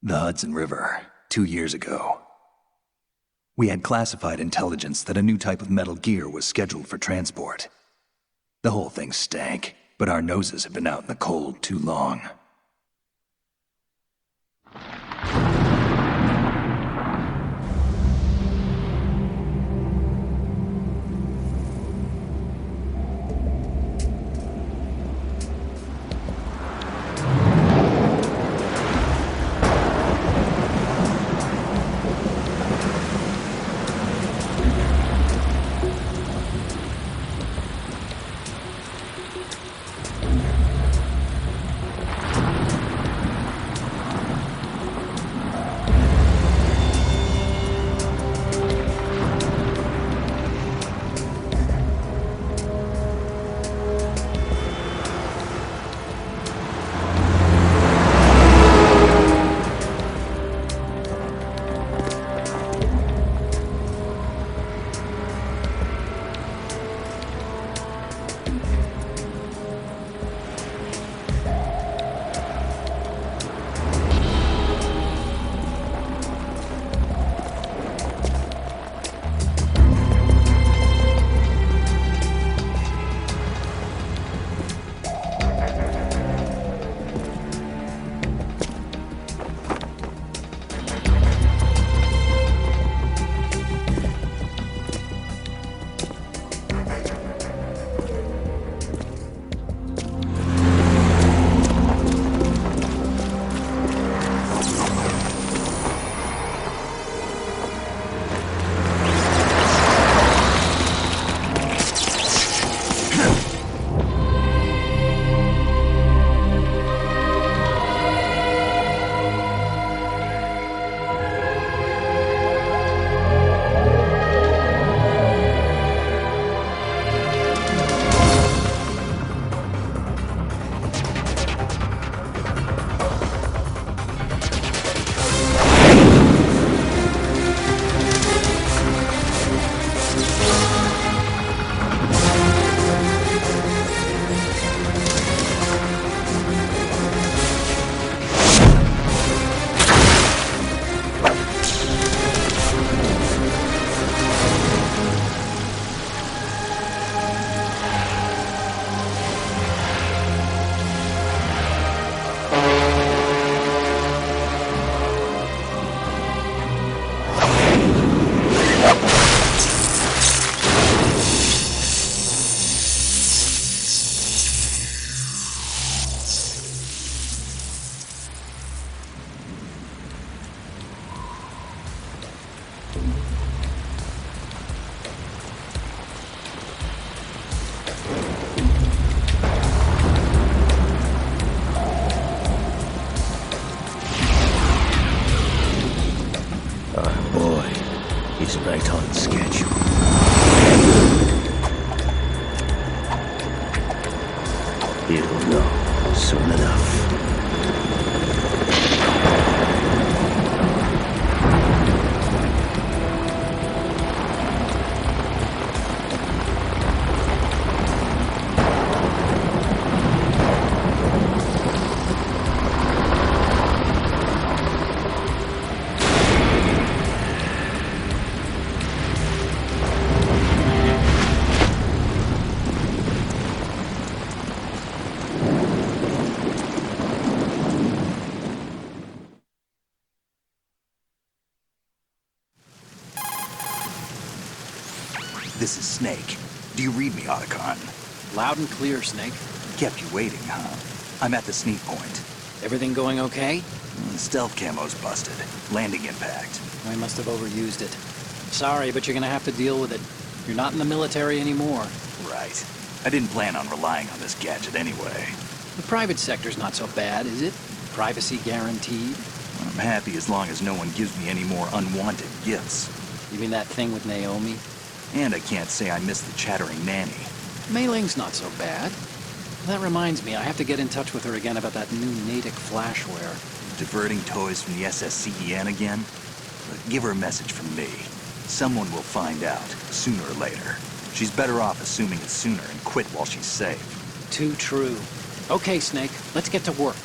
The Hudson River, 2 years ago. We had classified intelligence that a new type of metal gear was scheduled for transport. The whole thing stank, but our noses had been out in the cold too long. He's right on schedule. He'll know soon enough. This is Snake. Do you read me, Otacon? Loud and clear, Snake. Kept you waiting, huh? I'm at the sneak point. Everything going okay? Stealth camo's busted. Landing impact. I must have overused it. Sorry, but you're gonna have to deal with it. You're not in the military anymore. Right. I didn't plan on relying on this gadget anyway. The private sector's not so bad, is it? Privacy guaranteed? I'm happy as long as no one gives me any more unwanted gifts. You mean that thing with Naomi? And I can't say I miss the chattering nanny. Mei Ling's not so bad. That reminds me, I have to get in touch with her again about that new Natick flashware. Diverting toys from the SSCEN again? But give her a message from me. Someone will find out, sooner or later. She's better off assuming it sooner and quit while she's safe. Too true. Okay, Snake, let's get to work.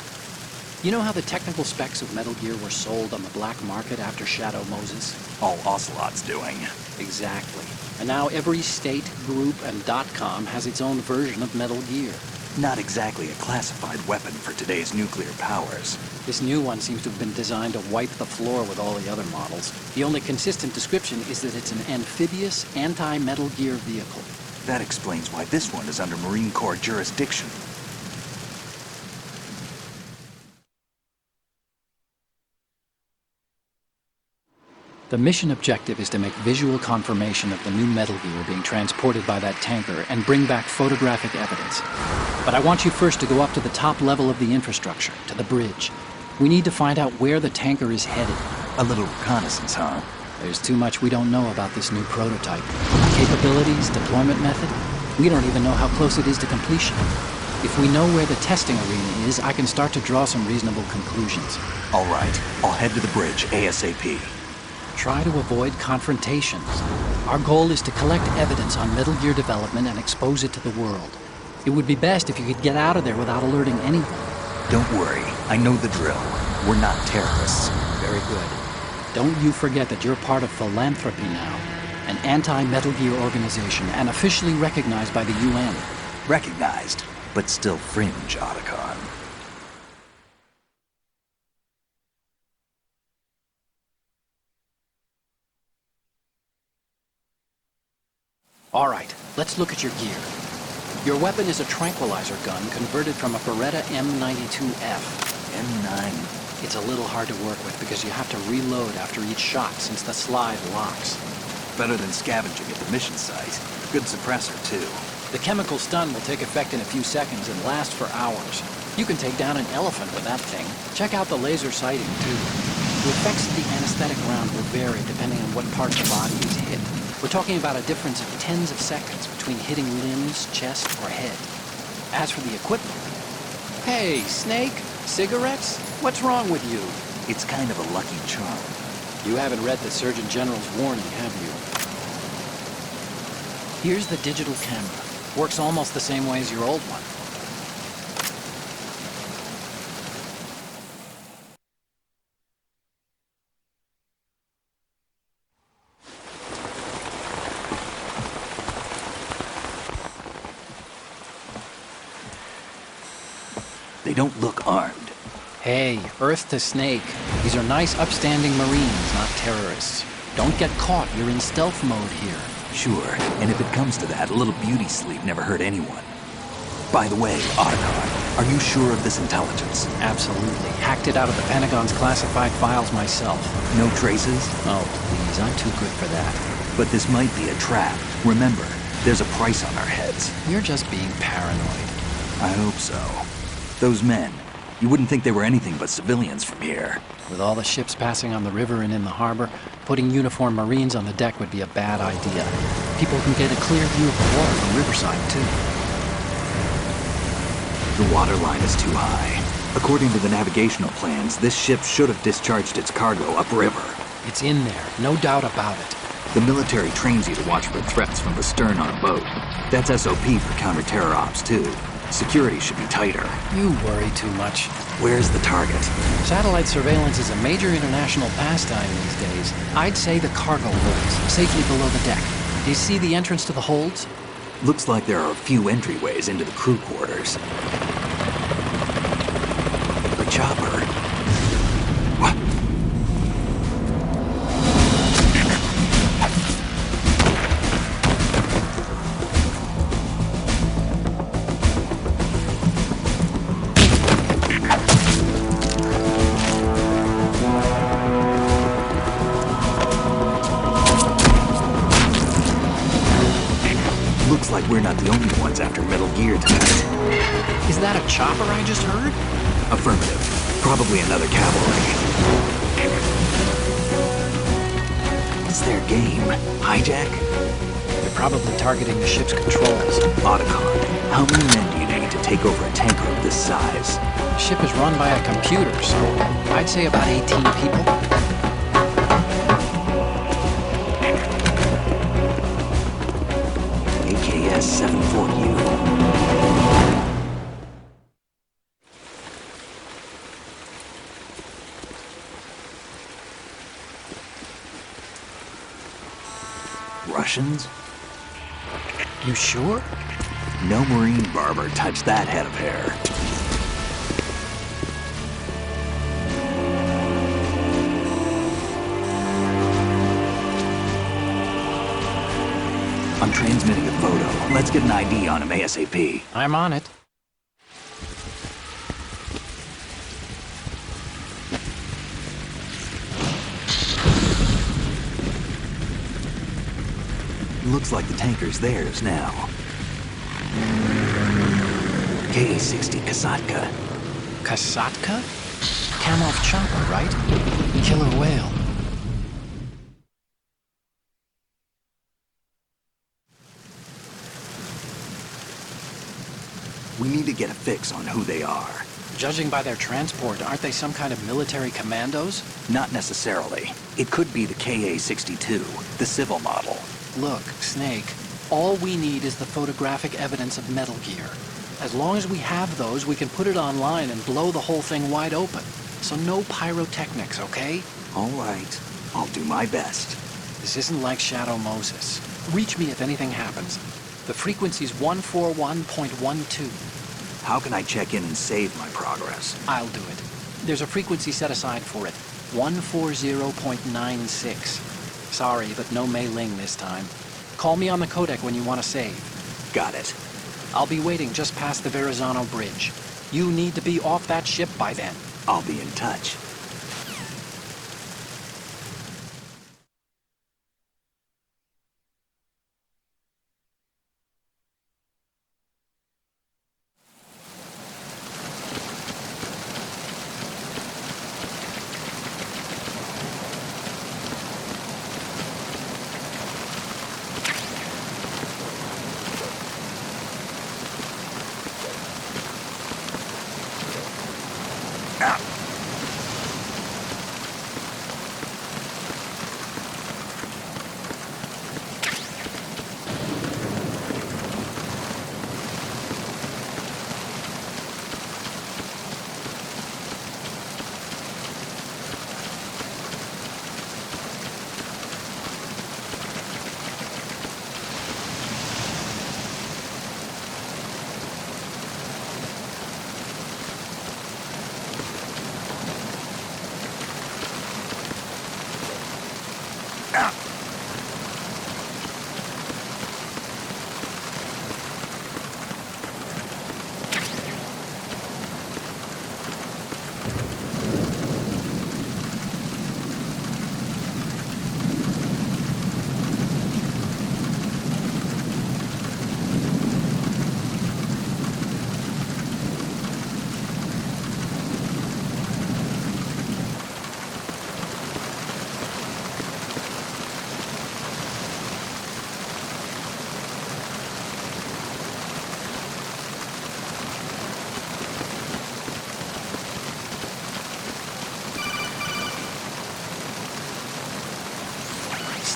You know how the technical specs of Metal Gear were sold on the black market after Shadow Moses? All Ocelot's doing. Exactly. And now every state, group, and .com has its own version of Metal Gear. Not exactly a classified weapon for today's nuclear powers. This new one seems to have been designed to wipe the floor with all the other models. The only consistent description is that it's an amphibious, anti-Metal Gear vehicle. That explains why this one is under Marine Corps jurisdiction. The mission objective is to make visual confirmation of the new Metal Gear being transported by that tanker and bring back photographic evidence. But I want you first to go up to the top level of the infrastructure, to the bridge. We need to find out where the tanker is headed. A little reconnaissance, huh? There's too much we don't know about this new prototype. Capabilities, deployment method. We don't even know how close it is to completion. If we know where the testing arena is, I can start to draw some reasonable conclusions. All right, I'll head to the bridge ASAP. Try to avoid confrontations. Our goal is to collect evidence on Metal Gear development and expose it to the world. It would be best if you could get out of there without alerting anyone. Don't worry, I know the drill. We're not terrorists. Very good. Don't you forget that you're part of Philanthropy now, an anti-Metal Gear organization and officially recognized by the UN. Recognized, but still fringe, Otacon. All right, let's look at your gear. Your weapon is a tranquilizer gun converted from a Beretta M92F. M9. It's a little hard to work with because you have to reload after each shot since the slide locks. Better than scavenging at the mission site. Good suppressor, too. The chemical stun will take effect in a few seconds and last for hours. You can take down an elephant with that thing. Check out the laser sighting, too. The effects of the anesthetic round will vary depending on what part of the body is hit. We're talking about a difference of tens of seconds between hitting limbs, chest, or head. As for the equipment... Hey, Snake, cigarettes? What's wrong with you? It's kind of a lucky charm. You haven't read the Surgeon General's warning, have you? Here's the digital camera. Works almost the same way as your old one. They don't look armed. Hey, Earth to Snake. These are nice, upstanding Marines, not terrorists. Don't get caught. You're in stealth mode here. Sure, and if it comes to that, a little beauty sleep never hurt anyone. By the way, Otacon, are you sure of this intelligence? Absolutely. Hacked it out of the Pentagon's classified files myself. No traces? Oh, please, I'm too good for that. But this might be a trap. Remember, there's a price on our heads. You're just being paranoid. I hope so. Those men, you wouldn't think they were anything but civilians from here. With all the ships passing on the river and in the harbor, putting uniformed Marines on the deck would be a bad idea. People can get a clear view of the water from Riverside, too. The water line is too high. According to the navigational plans, this ship should have discharged its cargo upriver. It's in there, no doubt about it. The military trains you to watch for threats from the stern on a boat. That's SOP for counter-terror ops, too. Security should be tighter. You worry too much. Where's the target? Satellite surveillance is a major international pastime these days. I'd say the cargo holds, safely below the deck. Do you see the entrance to the holds? Looks like there are a few entryways into the crew quarters. A chopper. What? we're not the only ones after Metal Gear tonight. Is that a chopper I just heard? Affirmative. Probably another cavalry. It's their game. Hijack? They're probably targeting the ship's controls. Otacon, how many men do you need to take over a tanker of this size? The ship is run by a computer, so I'd say about 18 people. AKS 74U. Russians? You sure? No Marine barber touched that head of hair. I'm transmitting a photo. Let's get an ID on him ASAP. I'm on it. Looks like the tanker's theirs now. K-60 Kasatka. Kasatka? Kamov chopper, right? Killer whale. We need to get a fix on who they are. Judging by their transport, aren't they some kind of military commandos? Not necessarily. It could be the KA-62, the civil model. Look, Snake, all we need is the photographic evidence of Metal Gear. As long as we have those, we can put it online and blow the whole thing wide open. So no pyrotechnics, okay? All right. I'll do my best. This isn't like Shadow Moses. Reach me if anything happens. The frequency's 141.12. How can I check in and save my progress? I'll do it. There's a frequency set aside for it. 140.96. Sorry, but no Mei Ling this time. Call me on the codec when you want to save. Got it. I'll be waiting just past the Verrazano Bridge. You need to be off that ship by then. I'll be in touch.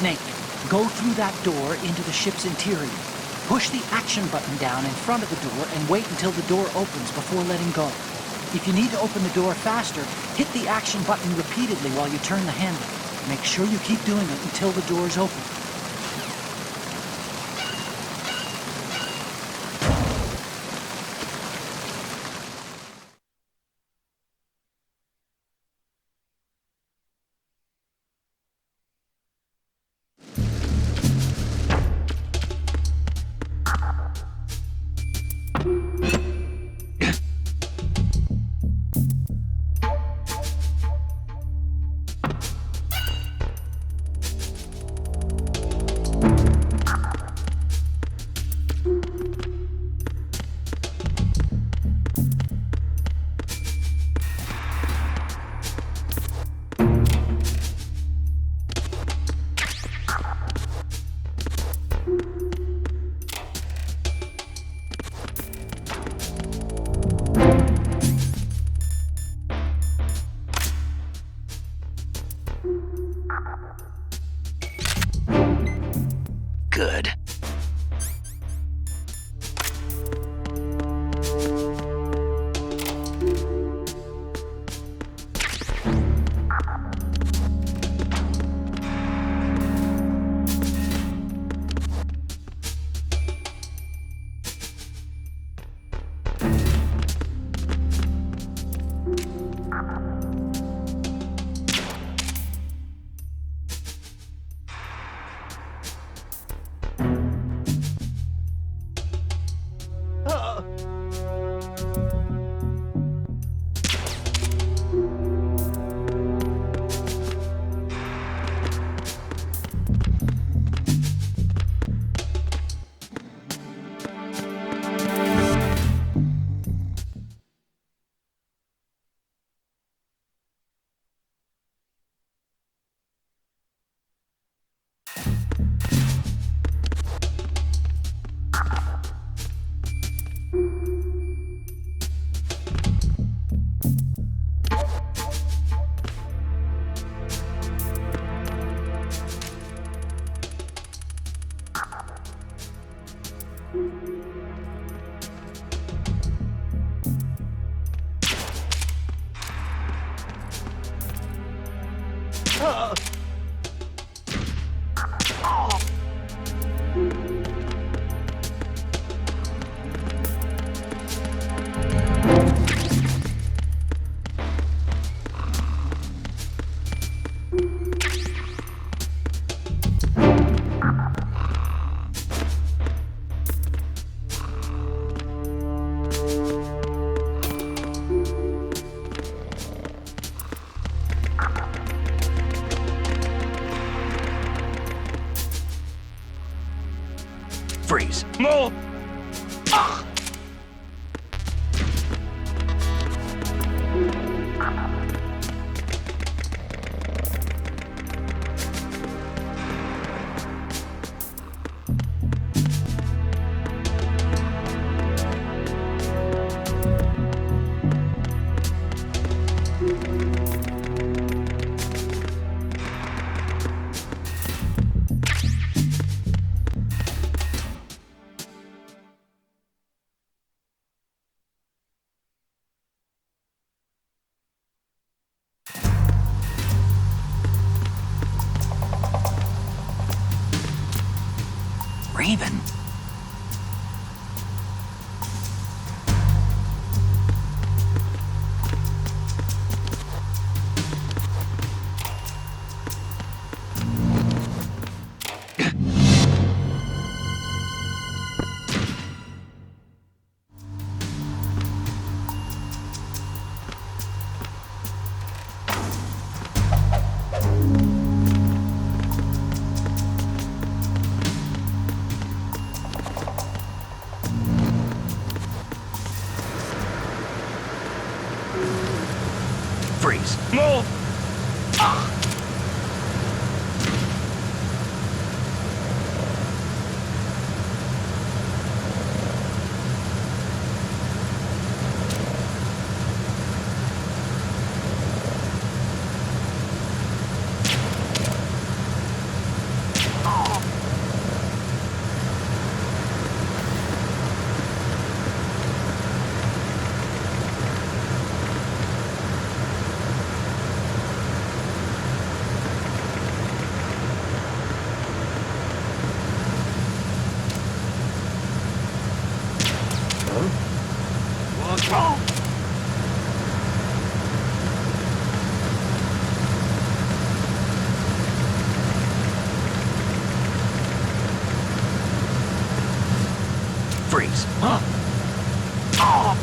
Snake, go through that door into the ship's interior. Push the action button down in front of the door and wait until the door opens before letting go. If you need to open the door faster, hit the action button repeatedly while you turn the handle. Make sure you keep doing it until the door's open. Freeze. More! Raven. Freeze. More! What's wrong? Freeze. Huh? Oh!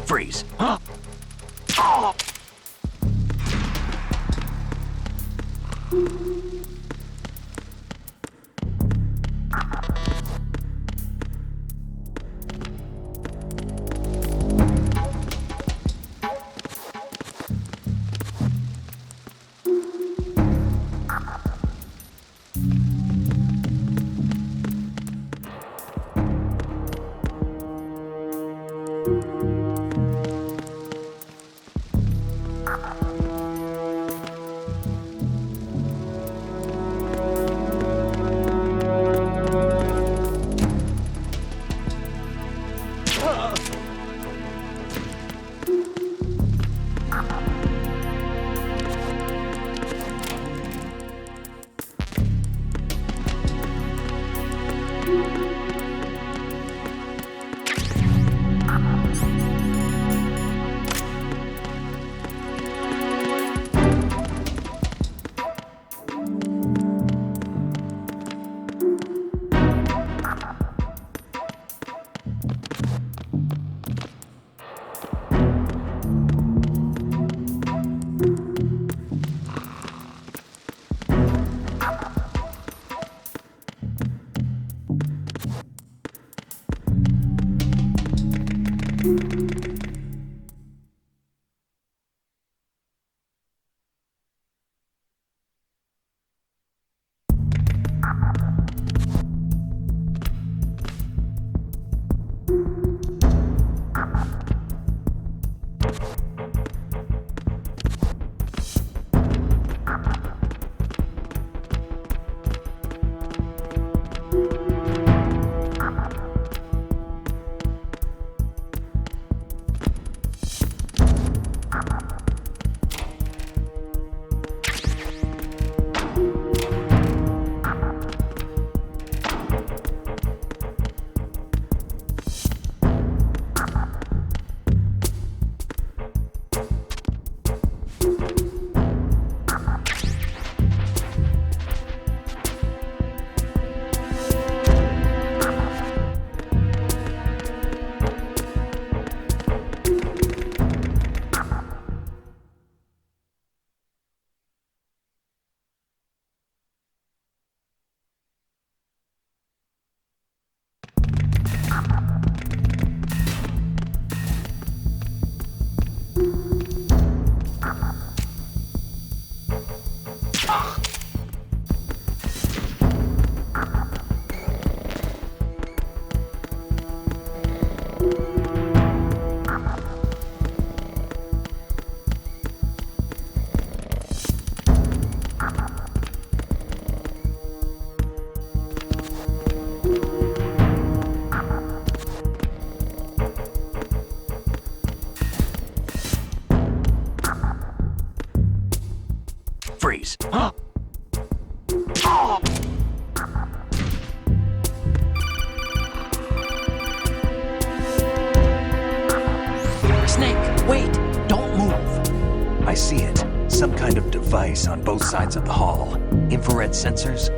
Freeze. Huh? Oh! Freeze. Huh? Snake, wait! Don't move! I see it. Some kind of device on both sides of the hall. Infrared sensors?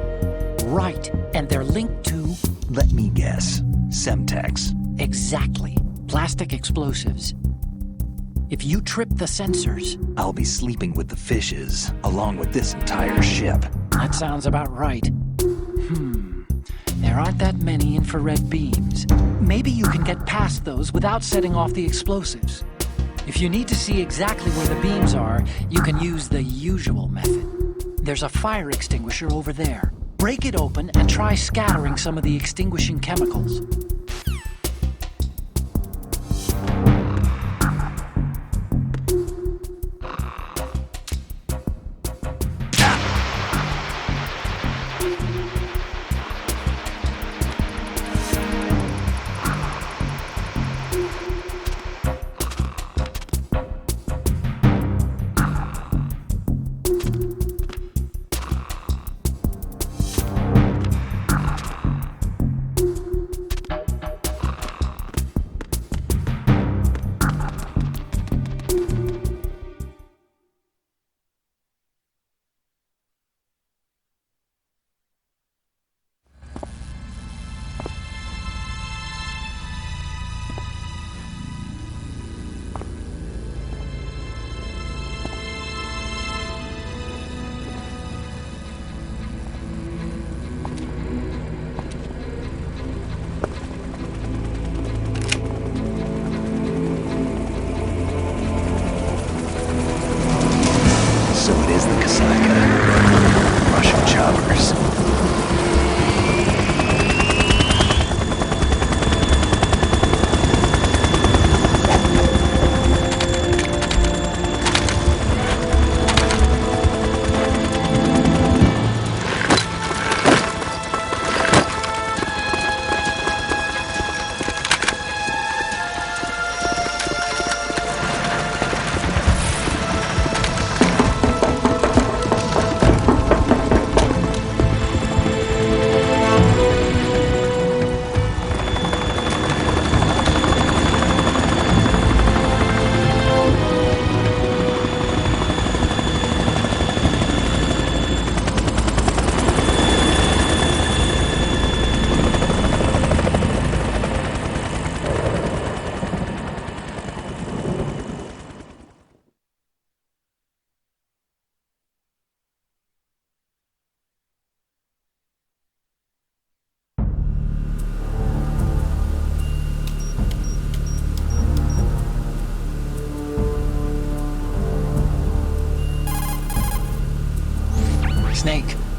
Right, and they're linked to... Let me guess. Semtex. Exactly. Plastic explosives. If you trip the sensors... I'll be sleeping with the fishes, along with this entire ship. That sounds about right. There aren't that many infrared beams. Maybe you can get past those without setting off the explosives. If you need to see exactly where the beams are, you can use the usual method. There's a fire extinguisher over there. Break it open and try scattering some of the extinguishing chemicals.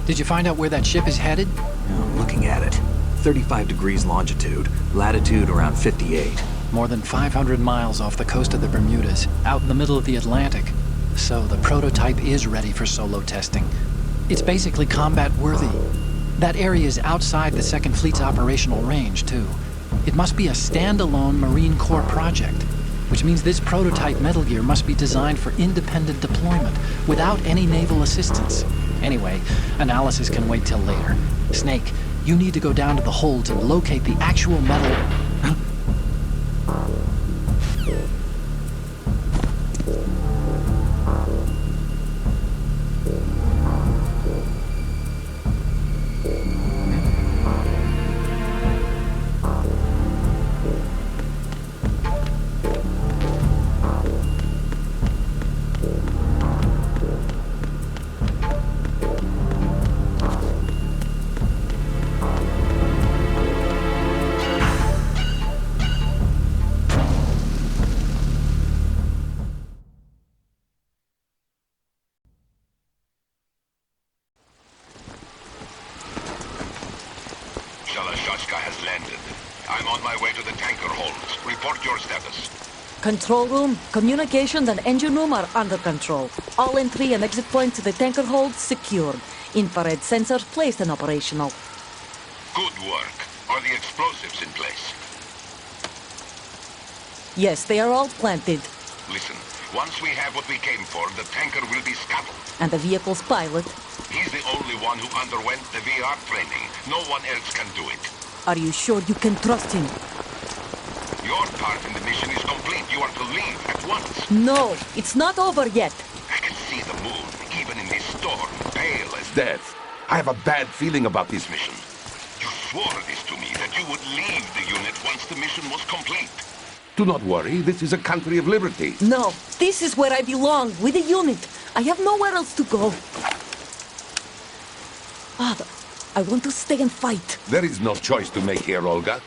Did you find out where that ship is headed? I'm looking at it. 35 degrees longitude, latitude around 58. More than 500 miles off the coast of the Bermudas, out in the middle of the Atlantic. So the prototype is ready for solo testing. It's basically combat worthy. That area is outside the Second Fleet's operational range, too. It must be a standalone Marine Corps project, which means this prototype Metal Gear must be designed for independent deployment, without any naval assistance. Anyway, analysis can wait till later. Snake, you need to go down to the hold and locate the actual metal... Has landed. I'm on my way to the tanker holds. Report your status. Control room, communications and engine room are under control. All entry and exit points to the tanker hold secured. Infrared sensors placed and operational. Good work. Are the explosives in place? Yes, they are all planted. Listen, once we have what we came for, the tanker will be scuttled. And the vehicle's pilot? He's the only one who underwent the VR training. No one else can do it. Are you sure you can trust him? Your part in the mission is complete. You are to leave at once. No, it's not over yet. I can see the moon, even in this storm, pale as death. I have a bad feeling about this mission. You swore this to me, that you would leave the unit once the mission was complete. Do not worry, this is a country of liberty. No, this is where I belong, with the unit. I have nowhere else to go. Father, I want to stay and fight. There is no choice to make here, Olga.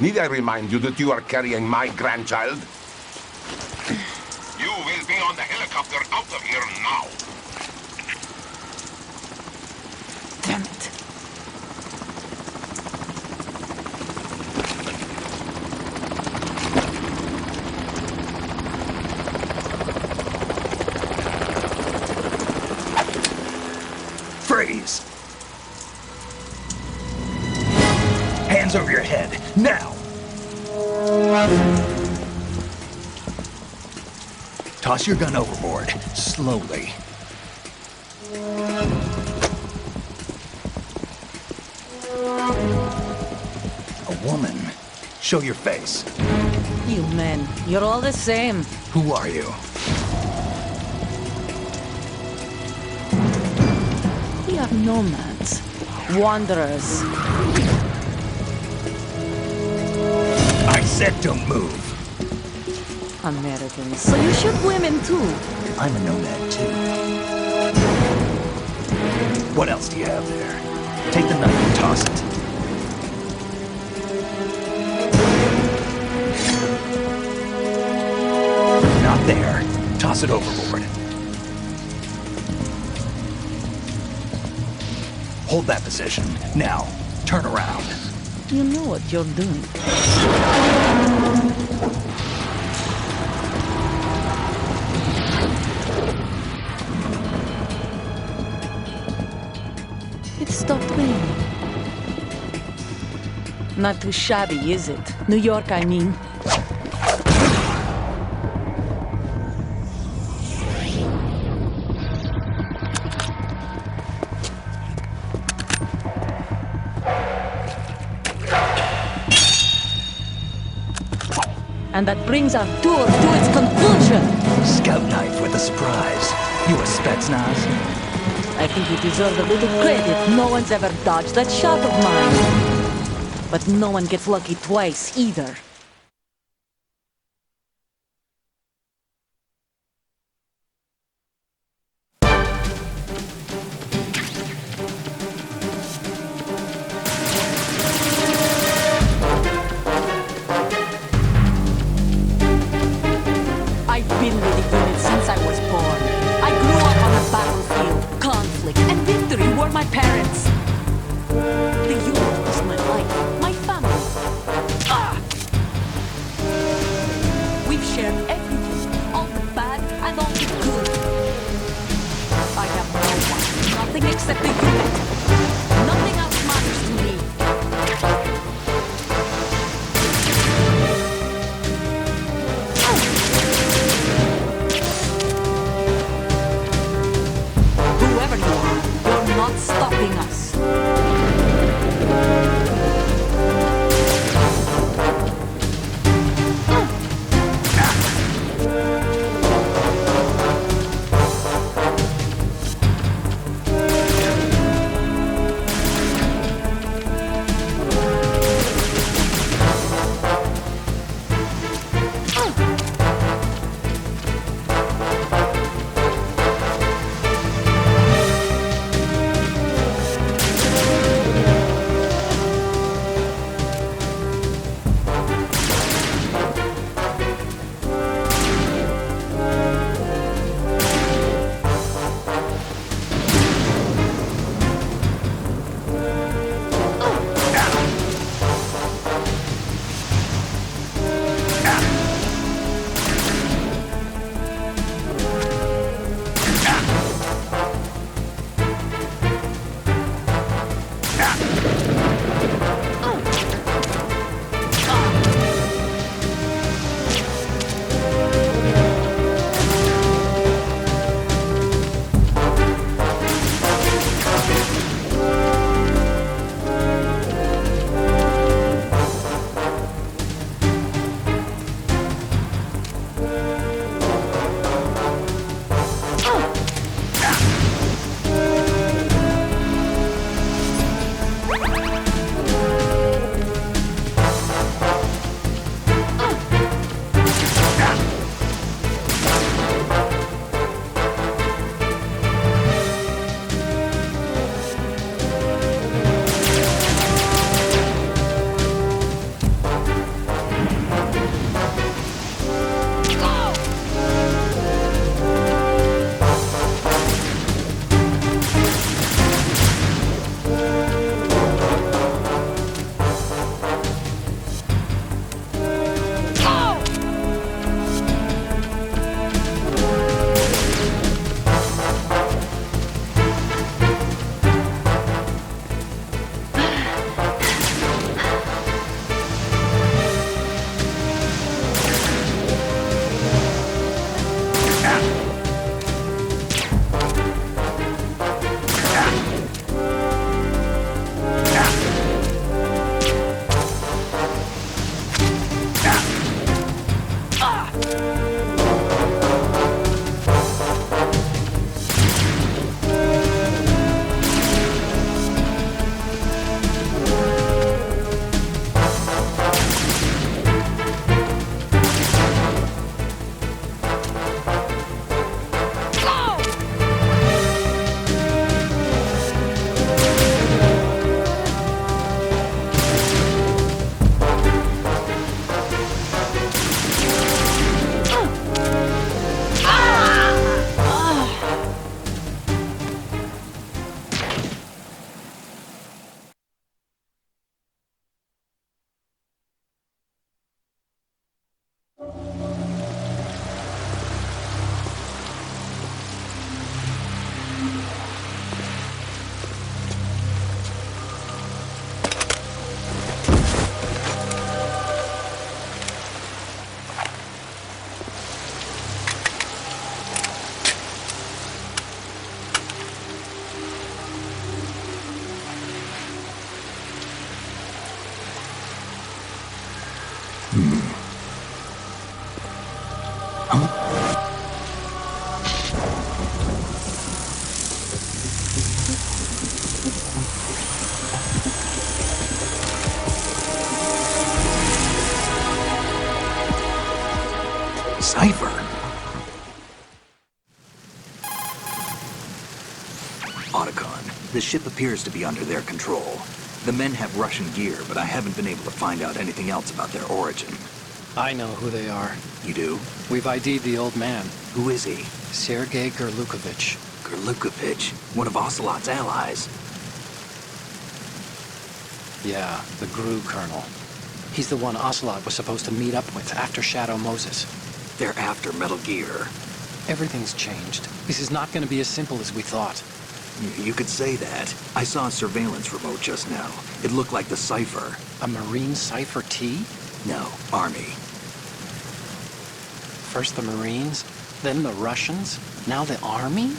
Need I remind you that you are carrying my grandchild? You will be on the helicopter out of here now. Damn it. Freeze! Hands over your head, now! Toss your gun overboard, slowly. A woman. Show your face. You men, you're all the same. Who are you? We are nomads. Wanderers. I said don't move. Americans. So you shoot women too. I'm a nomad too. What else do you have there? Take the knife and toss it. Not there. Toss it overboard. Hold that position. Now, turn around. You know what you're doing. It stopped raining. Not too shabby, is it? New York, I mean. And that brings our tour to its conclusion. Scout knife with a surprise. You a Spetsnaz? I think you deserve a little credit. No one's ever dodged that shot of mine. But no one gets lucky twice, either. I've been with the unit since I was born. I grew up on the battlefield. Conflict and victory were my parents' Cipher? Otacon, the ship appears to be under their control. The men have Russian gear, but I haven't been able to find out anything else about their origin. I know who they are. You do? We've ID'd the old man, Who is he? Sergei Gerlukovich. Gerlukovich, one of Ocelot's allies. Yeah, the GRU colonel. He's the one Ocelot was supposed to meet up with after Shadow Moses. They're after Metal Gear. Everything's changed. This is not going to be as simple as we thought. You could say that. I saw a surveillance remote just now. It looked like the Cipher. A Marine Cipher T? No, Army. First the Marines, then the Russians, now the Army?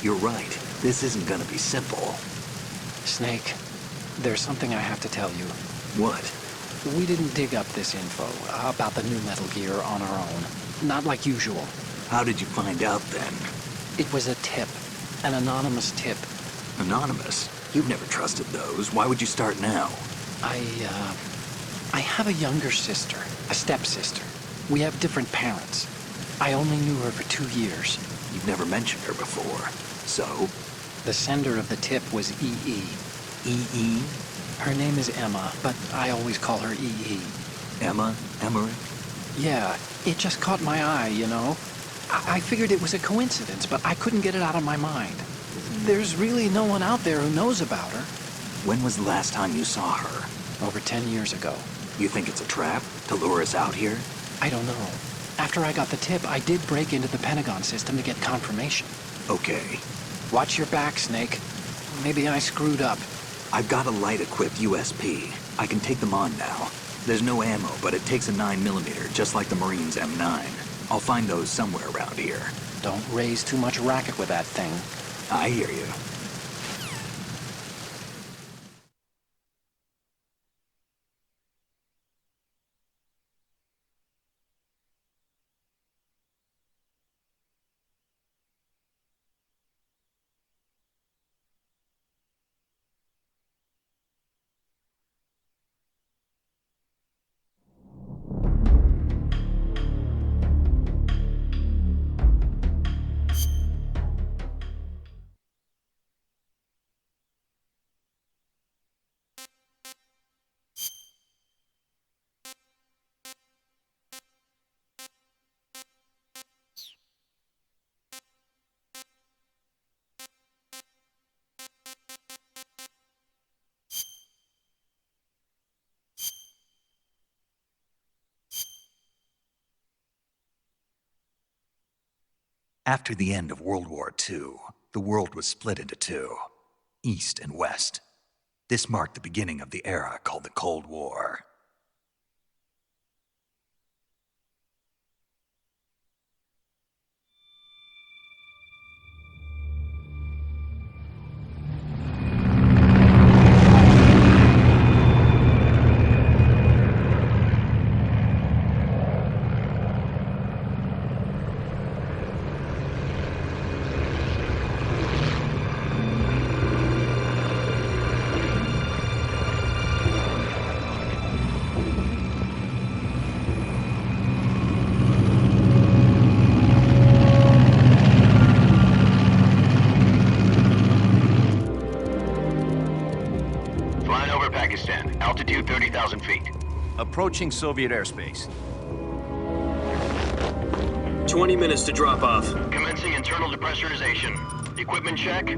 You're right. This isn't gonna be simple. Snake, there's something I have to tell you. What? We didn't dig up this info about the new Metal Gear on our own. Not like usual. How did you find out then? It was a tip. An anonymous tip. Anonymous? You've never trusted those. Why would you start now? I have a younger sister, a stepsister. We have different parents. I only knew her for 2 years. You've never mentioned her before. So? The sender of the tip was EE. EE? Her name is Emma, but I always call her EE. Emma? Emmerich? Yeah, it just caught my eye, you know? I figured it was a coincidence, but I couldn't get it out of my mind. There's really no one out there who knows about her. When was the last time you saw her? Over 10 years ago. You think it's a trap? To lure us out here? I don't know. After I got the tip, I did break into the Pentagon system to get confirmation. Okay. Watch your back, Snake. Maybe I screwed up. I've got a light-equipped USP. I can take them on now. There's no ammo, but it takes a 9mm, just like the Marines' M9. I'll find those somewhere around here. Don't raise too much racket with that thing. I hear you. After the end of World War II, the world was split into two, East and West. This marked the beginning of the era called the Cold War. Altitude 30,000 feet. Approaching Soviet airspace. 20 minutes to drop off. Commencing internal depressurization. Equipment check.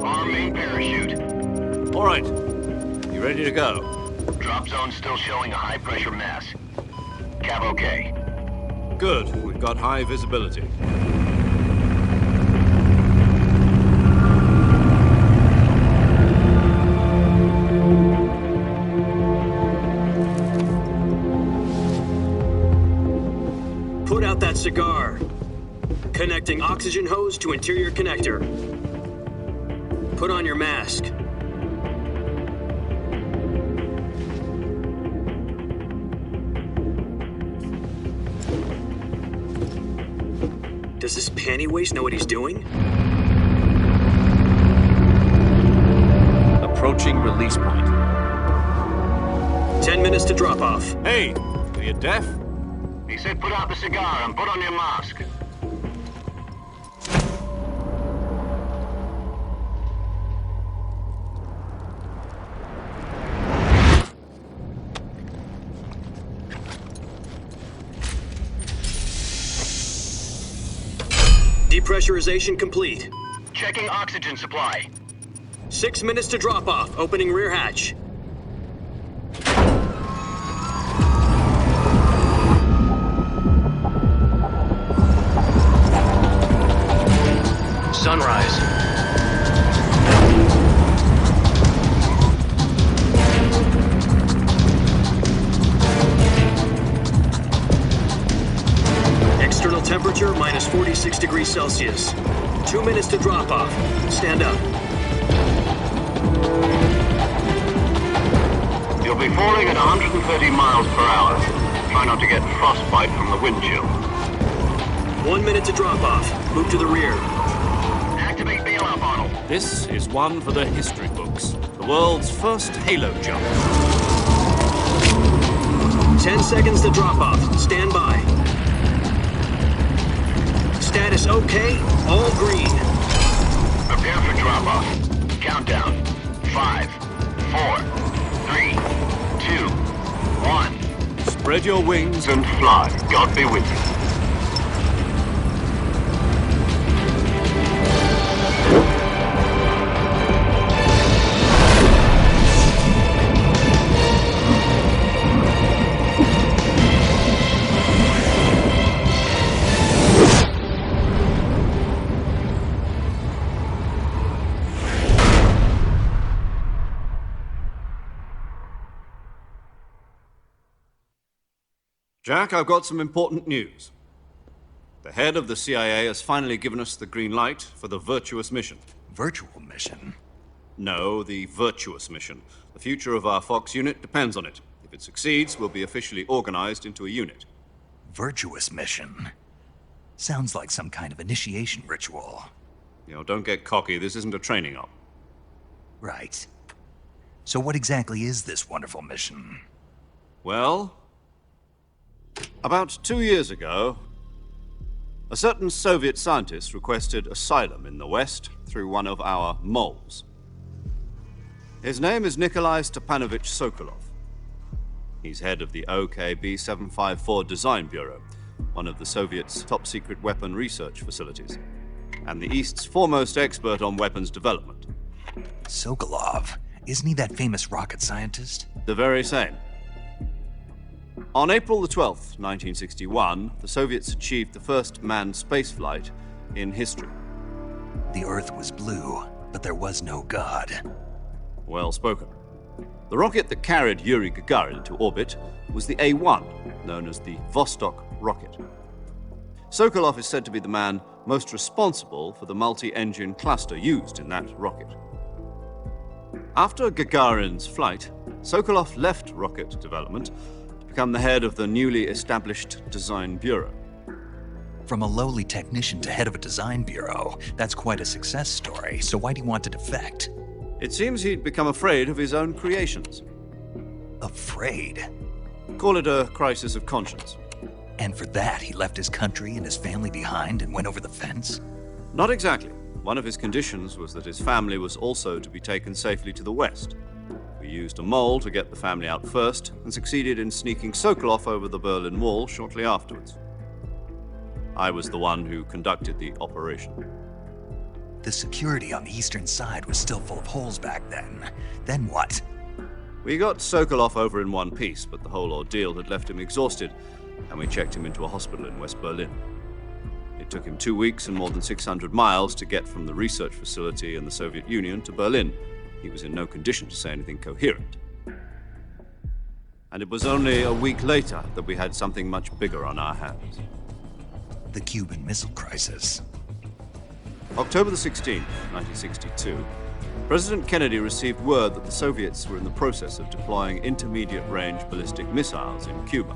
Arm main parachute. All right. You ready to go? Drop zone still showing a high pressure mass. Cav okay. Good. We've got high visibility. Put out that cigar. Connecting oxygen hose to interior connector. Put on your mask. Does this panty waste know what he's doing? Approaching release point. 10 minutes to drop off. Hey, are you deaf? He said put out the cigar and put on your mask. Depressurization complete. Checking oxygen supply. 6 minutes to drop off. Opening rear hatch. Sunrise. External temperature minus 46 degrees Celsius. 2 minutes to drop off. Stand up. You'll be falling at 130 miles per hour. Try not to get frostbite from the wind chill. 1 minute to drop off. Move to the rear. Activate bailout bottle. This is one for the history books. The world's first halo jump. 10 seconds to drop off. Stand by. Status okay. All green. Prepare for drop-off. Countdown. 5, 4, 3, 2, 1. Spread your wings And fly. God be with you. Jack, I've got some important news. The head of the CIA has finally given us the green light for the virtuous mission. Virtual mission? No, the virtuous mission. The future of our Fox unit depends on it. If it succeeds, we'll be officially organized into a unit. Virtuous mission? Sounds like some kind of initiation ritual. Don't get cocky. This isn't a training op. Right. So what exactly is this wonderful mission? Well, about 2 years ago, a certain Soviet scientist requested asylum in the West through one of our moles. His name is Nikolai Stepanovich Sokolov. He's head of the OKB 754 Design Bureau, one of the Soviets' top-secret weapon research facilities, and the East's foremost expert on weapons development. Sokolov? Isn't he that famous rocket scientist? The very same. On April the 12th, 1961, the Soviets achieved the first manned spaceflight in history. The Earth was blue, but there was no God. Well spoken. The rocket that carried Yuri Gagarin to orbit was the A-1, known as the Vostok rocket. Sokolov is said to be the man most responsible for the multi-engine cluster used in that rocket. After Gagarin's flight, Sokolov left rocket development to become the head of the newly established Design Bureau. From a lowly technician to head of a design bureau, that's quite a success story, so why'd he want to defect? It seems he'd become afraid of his own creations. Afraid? Call it a crisis of conscience. And for that, he left his country and his family behind and went over the fence? Not exactly. One of his conditions was that his family was also to be taken safely to the West. We used a mole to get the family out first and succeeded in sneaking Sokolov over the Berlin Wall shortly afterwards. I was the one who conducted the operation. The security on the eastern side was still full of holes back then. Then what? We got Sokolov over in one piece, but the whole ordeal had left him exhausted, and we checked him into a hospital in West Berlin. It took him 2 weeks and more than 600 miles to get from the research facility in the Soviet Union to Berlin. He was in no condition to say anything coherent. And it was only a week later that we had something much bigger on our hands. The Cuban Missile Crisis. October the 16th, 1962, President Kennedy received word that the Soviets were in the process of deploying intermediate-range ballistic missiles in Cuba.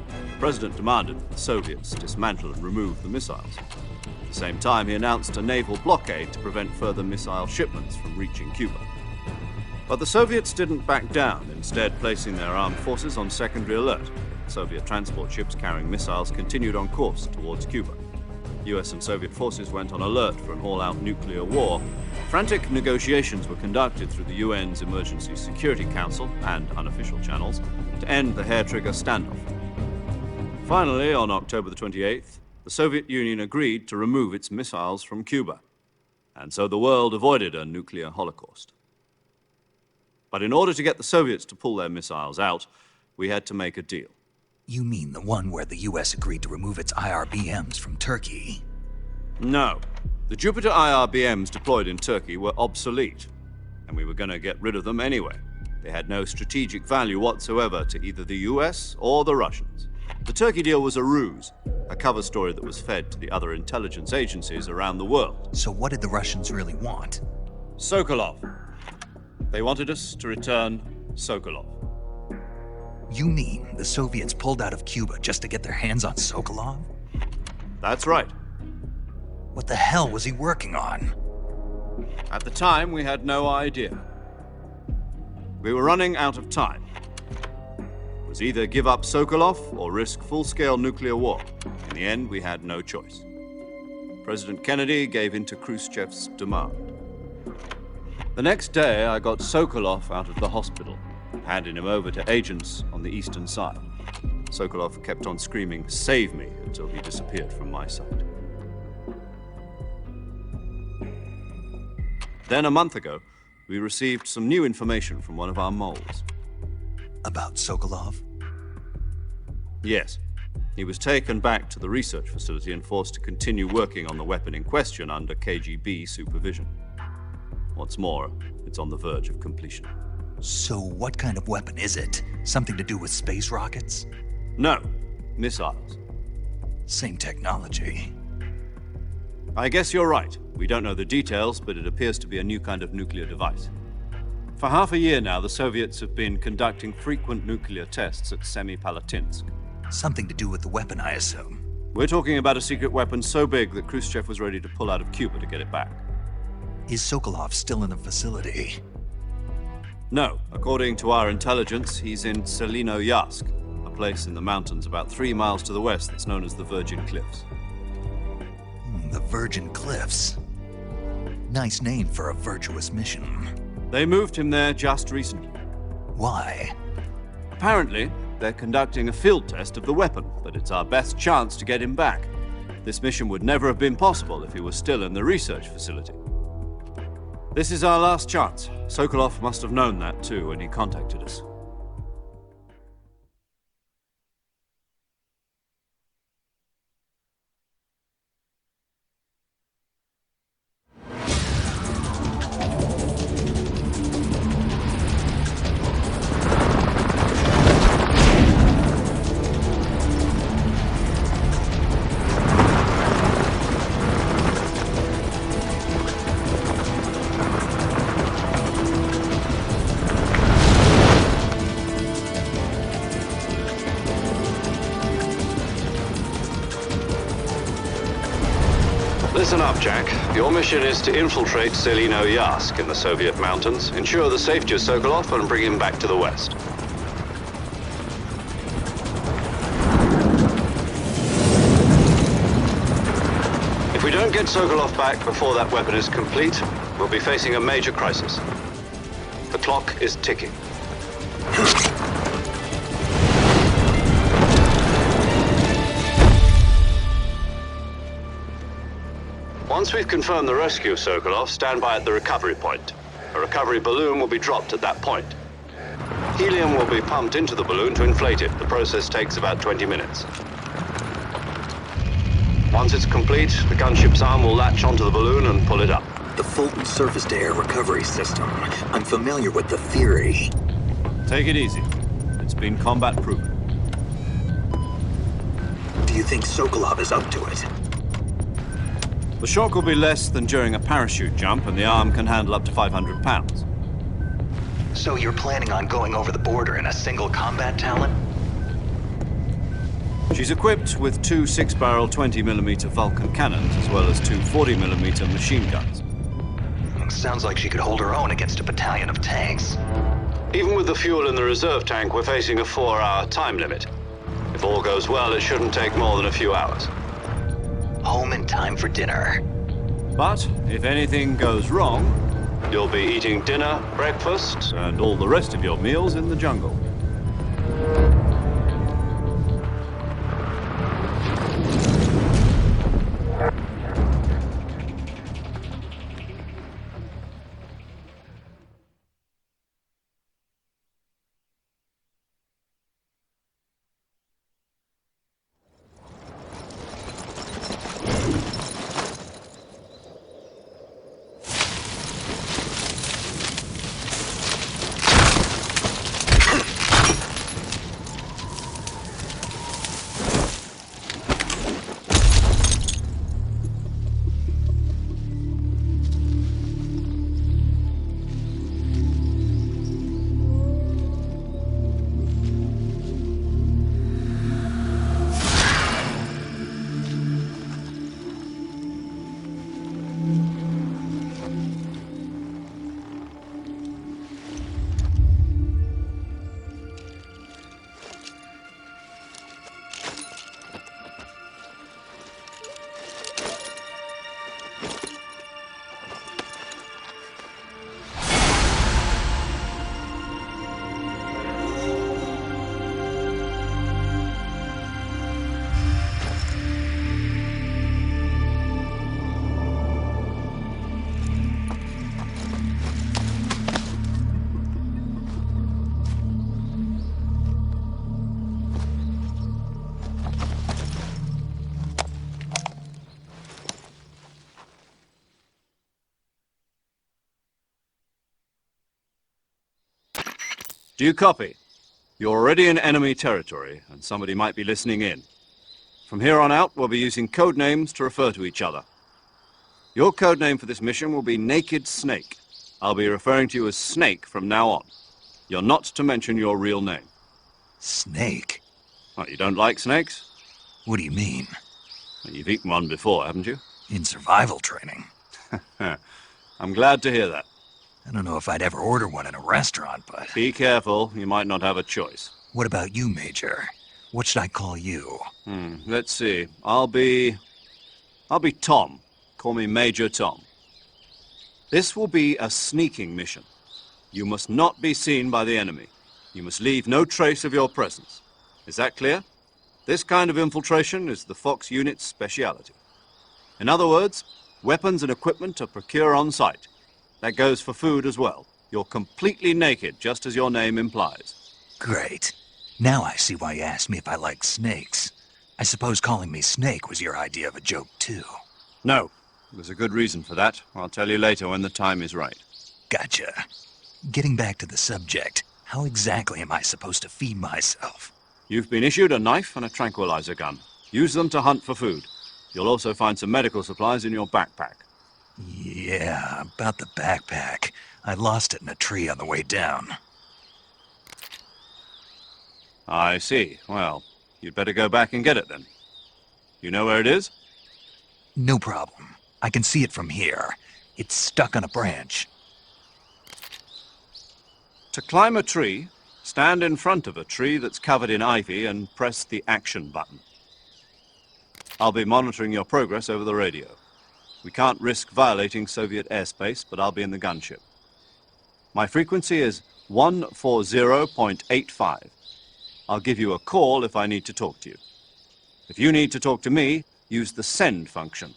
The President demanded that the Soviets dismantle and remove the missiles. At the same time, he announced a naval blockade to prevent further missile shipments from reaching Cuba. But the Soviets didn't back down, instead placing their armed forces on secondary alert. Soviet transport ships carrying missiles continued on course towards Cuba. US and Soviet forces went on alert for an all-out nuclear war. Frantic negotiations were conducted through the UN's Emergency Security Council and unofficial channels to end the hair-trigger standoff. Finally, on October the 28th, the Soviet Union agreed to remove its missiles from Cuba, and so the world avoided a nuclear holocaust. But in order to get the Soviets to pull their missiles out, we had to make a deal. You mean the one where the US agreed to remove its IRBMs from Turkey? No. The Jupiter IRBMs deployed in Turkey were obsolete, and we were going to get rid of them anyway. They had no strategic value whatsoever to either the US or the Russians. The Turkey deal was a ruse, a cover story that was fed to the other intelligence agencies around the world. So what did the Russians really want? Sokolov. They wanted us to return Sokolov. You mean the Soviets pulled out of Cuba just to get their hands on Sokolov? That's right. What the hell was he working on? At the time, we had no idea. We were running out of time. It was either give up Sokolov or risk full-scale nuclear war. In the end, we had no choice. President Kennedy gave in to Khrushchev's demand. The next day, I got Sokolov out of the hospital, handing him over to agents on the eastern side. Sokolov kept on screaming, "Save me," until he disappeared from my sight. Then, a month ago, we received some new information from one of our moles. About Sokolov? Yes. He was taken back to the research facility and forced to continue working on the weapon in question under KGB supervision. What's more, it's on the verge of completion. So what kind of weapon is it? Something to do with space rockets? No, missiles. Same technology. I guess you're right. We don't know the details, but it appears to be a new kind of nuclear device. For half a year now, the Soviets have been conducting frequent nuclear tests at Semipalatinsk. Something to do with the weapon, I assume. We're talking about a secret weapon so big that Khrushchev was ready to pull out of Cuba to get it back. Is Sokolov still in the facility? No. According to our intelligence, he's in Selinoyarsk, a place in the mountains about 3 miles to the west that's known as the Virgin Cliffs. The Virgin Cliffs. Nice name for a virtuous mission. They moved him there just recently. Why? Apparently, they're conducting a field test of the weapon, but it's our best chance to get him back. This mission would never have been possible if he was still in the research facility. This is our last chance. Sokolov must have known that too when he contacted us. Listen up, Jack. Your mission is to infiltrate Selinoyarsk in the Soviet mountains, ensure the safety of Sokolov, and bring him back to the west. If we don't get Sokolov back before that weapon is complete, we'll be facing a major crisis. The clock is ticking. Once we've confirmed the rescue of Sokolov, stand by at the recovery point. A recovery balloon will be dropped at that point. Helium will be pumped into the balloon to inflate it. The process takes about 20 minutes. Once it's complete, the gunship's arm will latch onto the balloon and pull it up. The Fulton surface-to-air recovery system. I'm familiar with the theory. Take it easy. It's been combat-proven. Do you think Sokolov is up to it? The shock will be less than during a parachute jump, and the arm can handle up to 500 pounds. So you're planning on going over the border in a single combat talent? She's equipped with 2 6-barrel 20mm Vulcan cannons, as well as 2 40mm machine guns. Sounds like she could hold her own against a battalion of tanks. Even with the fuel in the reserve tank, we're facing a 4-hour time limit. If all goes well, it shouldn't take more than a few hours. Home in time for dinner. But if anything goes wrong, you'll be eating dinner, breakfast, and all the rest of your meals in the jungle. Do you copy? You're already in enemy territory, and somebody might be listening in. From here on out, we'll be using code names to refer to each other. Your code name for this mission will be Naked Snake. I'll be referring to you as Snake from now on. You're not to mention your real name. Snake? What, you don't like snakes? What do you mean? Well, you've eaten one before, haven't you? In survival training. I'm glad to hear that. I don't know if I'd ever order one in a restaurant, but... Be careful, you might not have a choice. What about you, Major? What should I call you? Let's see. I'll be Tom. Call me Major Tom. This will be a sneaking mission. You must not be seen by the enemy. You must leave no trace of your presence. Is that clear? This kind of infiltration is the Fox unit's speciality. In other words, weapons and equipment are procured on site. That goes for food as well. You're completely naked, just as your name implies. Great. Now I see why you asked me if I like snakes. I suppose calling me Snake was your idea of a joke, too. No. There's a good reason for that. I'll tell you later when the time is right. Gotcha. Getting back to the subject, how exactly am I supposed to feed myself? You've been issued a knife and a tranquilizer gun. Use them to hunt for food. You'll also find some medical supplies in your backpack. Yeah, about the backpack. I lost it in a tree on the way down. I see. Well, you'd better go back and get it then. You know where it is? No problem. I can see it from here. It's stuck on a branch. To climb a tree, stand in front of a tree that's covered in ivy and press the action button. I'll be monitoring your progress over the radio. We can't risk violating Soviet airspace, but I'll be in the gunship. My frequency is 140.85. I'll give you a call if I need to talk to you. If you need to talk to me, use the send function.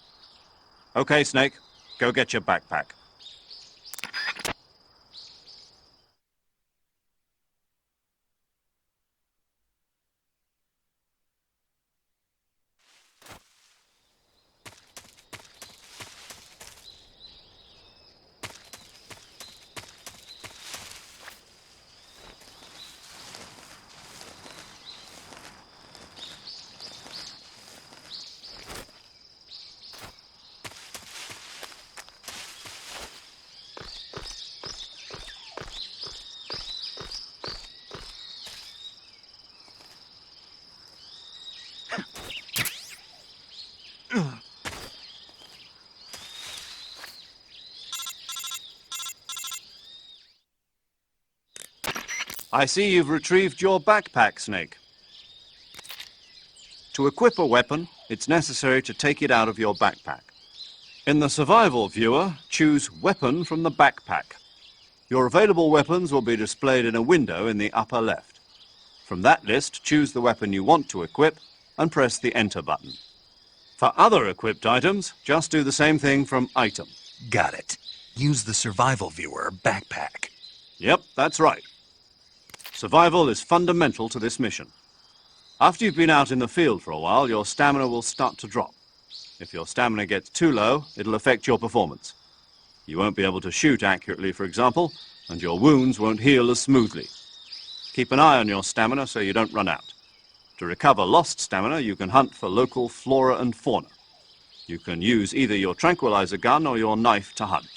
Okay, Snake, go get your backpack. I see you've retrieved your backpack, Snake. To equip a weapon, it's necessary to take it out of your backpack. In the survival viewer, choose Weapon from the backpack. Your available weapons will be displayed in a window in the upper left. From that list, choose the weapon you want to equip and press the Enter button. For other equipped items, just do the same thing from Item. Got it. Use the survival viewer backpack. Yep, that's right. Survival is fundamental to this mission. After you've been out in the field for a while, your stamina will start to drop. If your stamina gets too low, it'll affect your performance. You won't be able to shoot accurately, for example, and your wounds won't heal as smoothly. Keep an eye on your stamina so you don't run out. To recover lost stamina, you can hunt for local flora and fauna. You can use either your tranquilizer gun or your knife to hunt.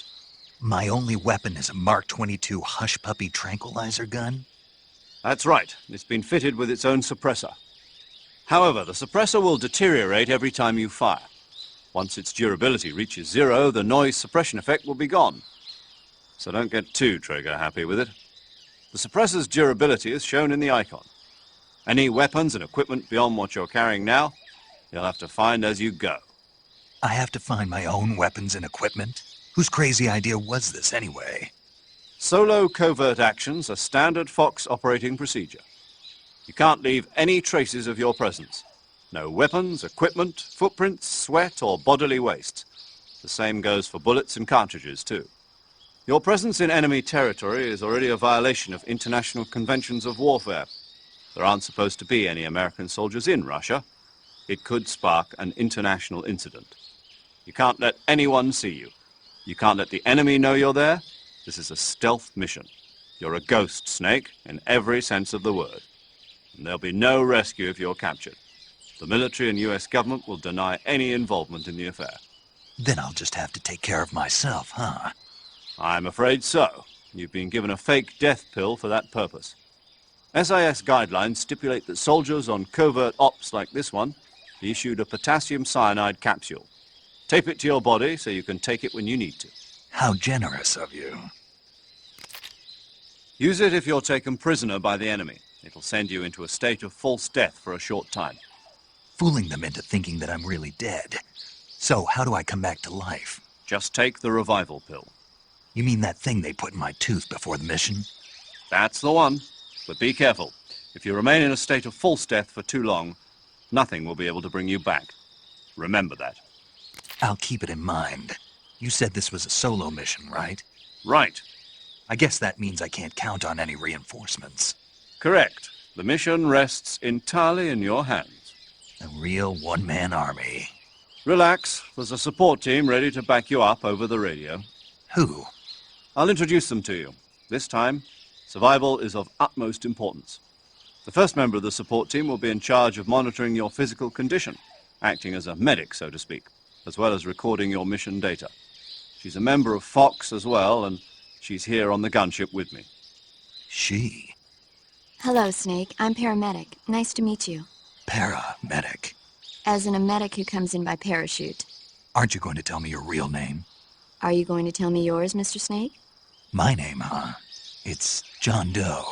My only weapon is a Mark 22 Hush Puppy tranquilizer gun? That's right. It's been fitted with its own suppressor. However, the suppressor will deteriorate every time you fire. Once its durability reaches 0, the noise suppression effect will be gone. So don't get too trigger-happy with it. The suppressor's durability is shown in the icon. Any weapons and equipment beyond what you're carrying now, you'll have to find as you go. I have to find my own weapons and equipment? Whose crazy idea was this anyway? Solo covert actions are standard Fox operating procedure. You can't leave any traces of your presence. No weapons, equipment, footprints, sweat, or bodily waste. The same goes for bullets and cartridges, too. Your presence in enemy territory is already a violation of international conventions of warfare. There aren't supposed to be any American soldiers in Russia. It could spark an international incident. You can't let anyone see you. You can't let the enemy know you're there. This is a stealth mission. You're a ghost, Snake, in every sense of the word. And there'll be no rescue if you're captured. The military and US government will deny any involvement in the affair. Then I'll just have to take care of myself, huh? I'm afraid so. You've been given a fake death pill for that purpose. SIS guidelines stipulate that soldiers on covert ops like this one be issued a potassium cyanide capsule. Tape it to your body so you can take it when you need to. How generous of you. Use it if you're taken prisoner by the enemy. It'll send you into a state of false death for a short time. Fooling them into thinking that I'm really dead. So, how do I come back to life? Just take the revival pill. You mean that thing they put in my tooth before the mission? That's the one. But be careful. If you remain in a state of false death for too long, nothing will be able to bring you back. Remember that. I'll keep it in mind. You said this was a solo mission, right? Right. I guess that means I can't count on any reinforcements. Correct. The mission rests entirely in your hands. A real one-man army. Relax. There's a support team ready to back you up over the radio. Who? I'll introduce them to you. This time, survival is of utmost importance. The first member of the support team will be in charge of monitoring your physical condition, acting as a medic, so to speak, as well as recording your mission data. She's a member of Fox as well, and she's here on the gunship with me. She? Hello, Snake. I'm paramedic. Nice to meet you. Paramedic. As in a medic who comes in by parachute. Aren't you going to tell me your real name? Are you going to tell me yours, Mr. Snake? My name, huh? It's John Doe.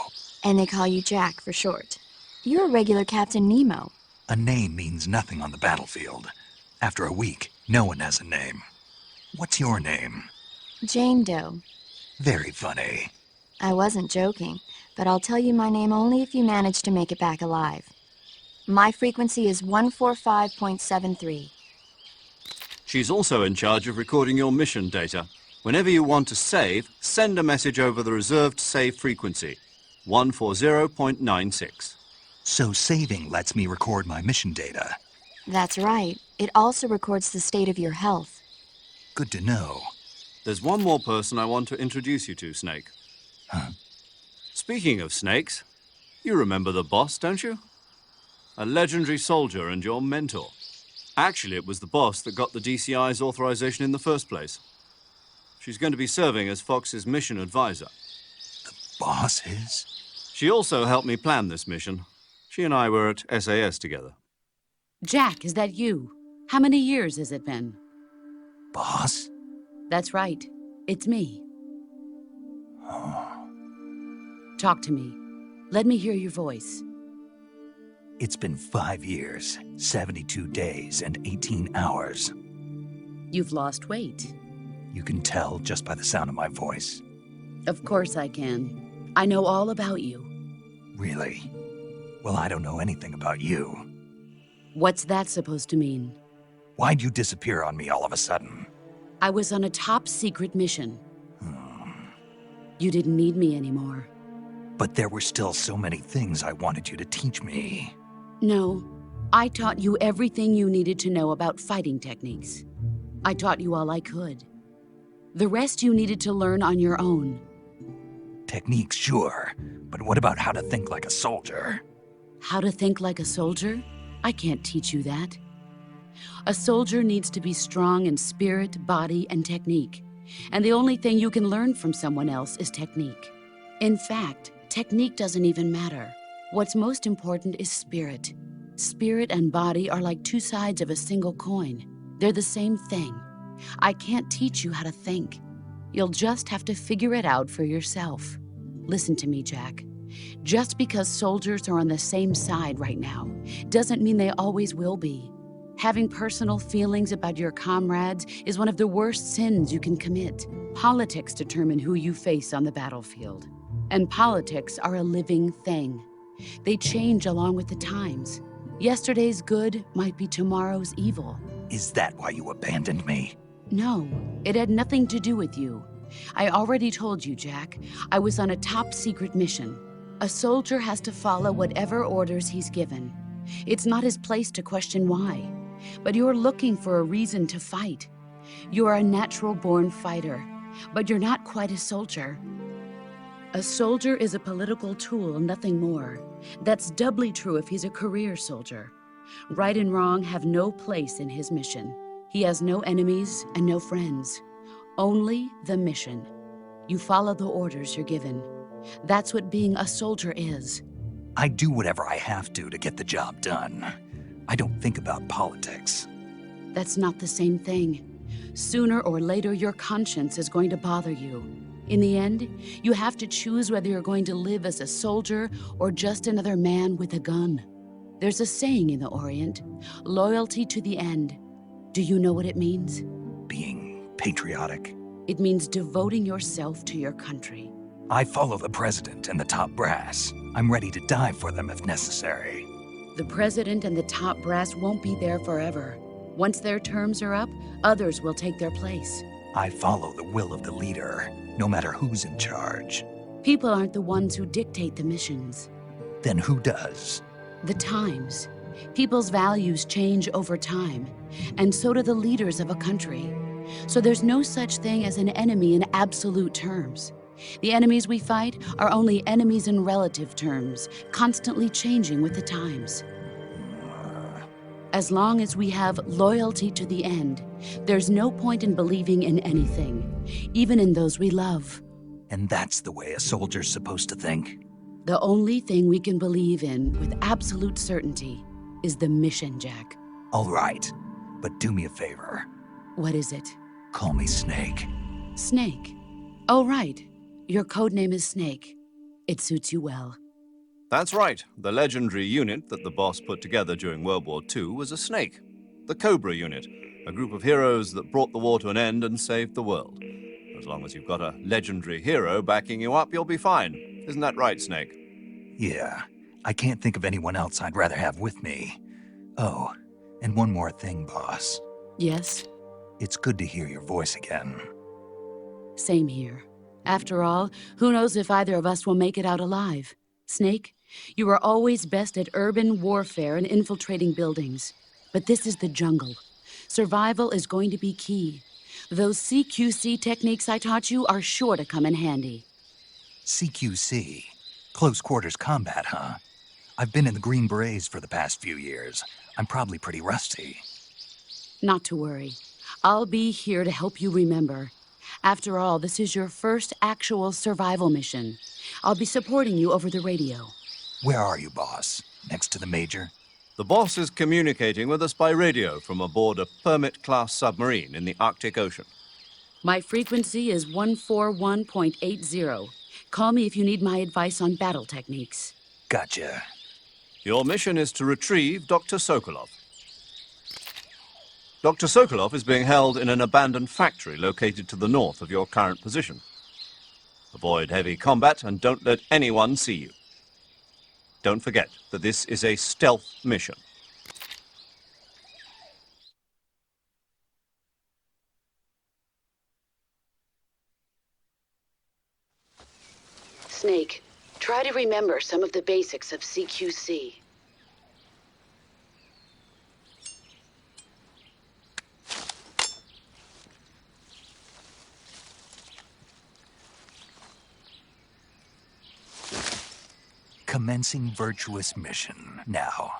And they call you Jack for short. You're a regular Captain Nemo. A name means nothing on the battlefield. After a week, no one has a name. What's your name? Jane Doe. Very funny. I wasn't joking, but I'll tell you my name only if you manage to make it back alive. My frequency is 145.73. She's also in charge of recording your mission data. Whenever you want to save, send a message over the reserved save frequency, 140.96. So saving lets me record my mission data. That's right. It also records the state of your health. Good to know. There's one more person I want to introduce you to, Snake. Huh? Speaking of snakes, you remember the boss, don't you? A legendary soldier and your mentor. Actually, it was the boss that got the DCI's authorization in the first place. She's going to be serving as Fox's mission advisor. The boss is? She also helped me plan this mission. She and I were at SAS together. Jack, is that you? How many years has it been? Boss? That's right. It's me. Oh. Talk to me. Let me hear your voice. It's been 5 years, 72 days, and 18 hours. You've lost weight. You can tell just by the sound of my voice. Of course I can. I know all about you. Really? Well, I don't know anything about you. What's that supposed to mean? Why'd you disappear on me all of a sudden? I was on a top-secret mission. You didn't need me anymore. But there were still so many things I wanted you to teach me. No, I taught you everything you needed to know about fighting techniques. I taught you all I could. The rest you needed to learn on your own. Techniques, sure. But what about how to think like a soldier? How to think like a soldier? I can't teach you that. A soldier needs to be strong in spirit, body, and technique. And the only thing you can learn from someone else is technique. In fact, technique doesn't even matter. What's most important is spirit. Spirit and body are like two sides of a single coin. They're the same thing. I can't teach you how to think. You'll just have to figure it out for yourself. Listen to me, Jack. Just because soldiers are on the same side right now doesn't mean they always will be. Having personal feelings about your comrades is one of the worst sins you can commit. Politics determine who you face on the battlefield. And politics are a living thing. They change along with the times. Yesterday's good might be tomorrow's evil. Is that why you abandoned me? No, it had nothing to do with you. I already told you, Jack. I was on a top-secret mission. A soldier has to follow whatever orders he's given. It's not his place to question why. But you're looking for a reason to fight. You are a natural-born fighter, but you're not quite a soldier. A soldier is a political tool, nothing more. That's doubly true if he's a career soldier. Right and wrong have no place in his mission. He has no enemies and no friends. Only the mission. You follow the orders you're given. That's what being a soldier is. I do whatever I have to get the job done. I don't think about politics. That's not the same thing. Sooner or later, your conscience is going to bother you. In the end, you have to choose whether you're going to live as a soldier or just another man with a gun. There's a saying in the Orient, loyalty to the end. Do you know what it means? Being patriotic. It means devoting yourself to your country. I follow the president and the top brass. I'm ready to die for them if necessary. The president and the top brass won't be there forever. Once their terms are up, others will take their place. I follow the will of the leader, no matter who's in charge. People aren't the ones who dictate the missions. Then who does? The times. People's values change over time, and so do the leaders of a country. So there's no such thing as an enemy in absolute terms. The enemies we fight are only enemies in relative terms, constantly changing with the times. As long as we have loyalty to the end, there's no point in believing in anything, even in those we love. And that's the way a soldier's supposed to think? The only thing we can believe in with absolute certainty is the mission, Jack. All right, but do me a favor. What is it? Call me Snake. Snake? Oh, right. Your code name is Snake. It suits you well. That's right. The legendary unit that the boss put together during World War II was a snake. The Cobra unit, a group of heroes that brought the war to an end and saved the world. As long as you've got a legendary hero backing you up, you'll be fine. Isn't that right, Snake? Yeah. I can't think of anyone else I'd rather have with me. Oh, and one more thing, boss. Yes? It's good to hear your voice again. Same here. After all, who knows if either of us will make it out alive? Snake, you are always best at urban warfare and infiltrating buildings. But this is the jungle. Survival is going to be key. Those CQC techniques I taught you are sure to come in handy. CQC? Close quarters combat, huh? I've been in the Green Berets for the past few years. I'm probably pretty rusty. Not to worry. I'll be here to help you remember. After all, this is your first actual survival mission. I'll be supporting you over the radio. Where are you, boss? Next to the Major? The boss is communicating with us by radio from aboard a Permit-class submarine in the Arctic Ocean. My frequency is 141.80. Call me if you need my advice on battle techniques. Gotcha. Your mission is to retrieve Dr. Sokolov. Dr. Sokolov is being held in an abandoned factory located to the north of your current position. Avoid heavy combat and don't let anyone see you. Don't forget that this is a stealth mission. Snake, try to remember some of the basics of CQC. Commencing virtuous mission now.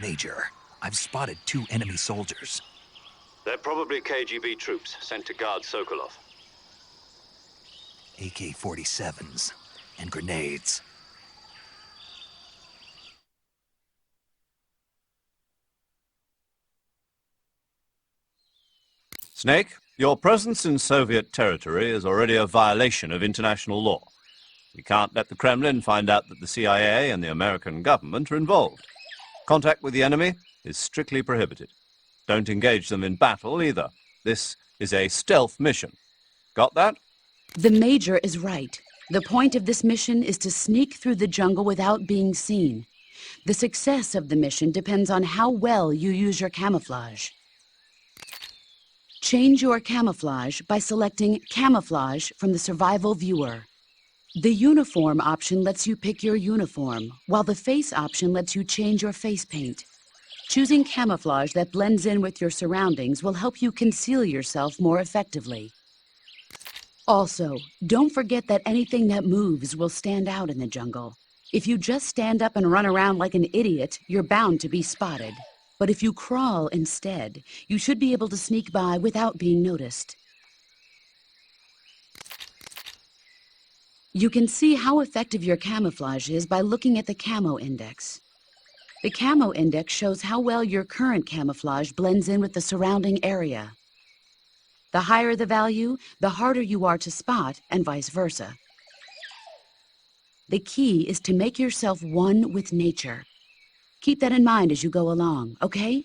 Major, I've spotted 2 enemy soldiers. They're probably KGB troops sent to guard Sokolov. AK-47s and grenades. Snake, your presence in Soviet territory is already a violation of international law. We can't let the Kremlin find out that the CIA and the American government are involved. Contact with the enemy is strictly prohibited. Don't engage them in battle either. This is a stealth mission. Got that? The Major is right. The point of this mission is to sneak through the jungle without being seen. The success of the mission depends on how well you use your camouflage. Change your camouflage by selecting Camouflage from the Survival Viewer. The Uniform option lets you pick your uniform, while the Face option lets you change your face paint. Choosing camouflage that blends in with your surroundings will help you conceal yourself more effectively. Also, don't forget that anything that moves will stand out in the jungle. If you just stand up and run around like an idiot, you're bound to be spotted. But if you crawl instead, you should be able to sneak by without being noticed. You can see how effective your camouflage is by looking at the Camo Index. The Camo Index shows how well your current camouflage blends in with the surrounding area. The higher the value, the harder you are to spot, and vice versa. The key is to make yourself one with nature. Keep that in mind as you go along, okay?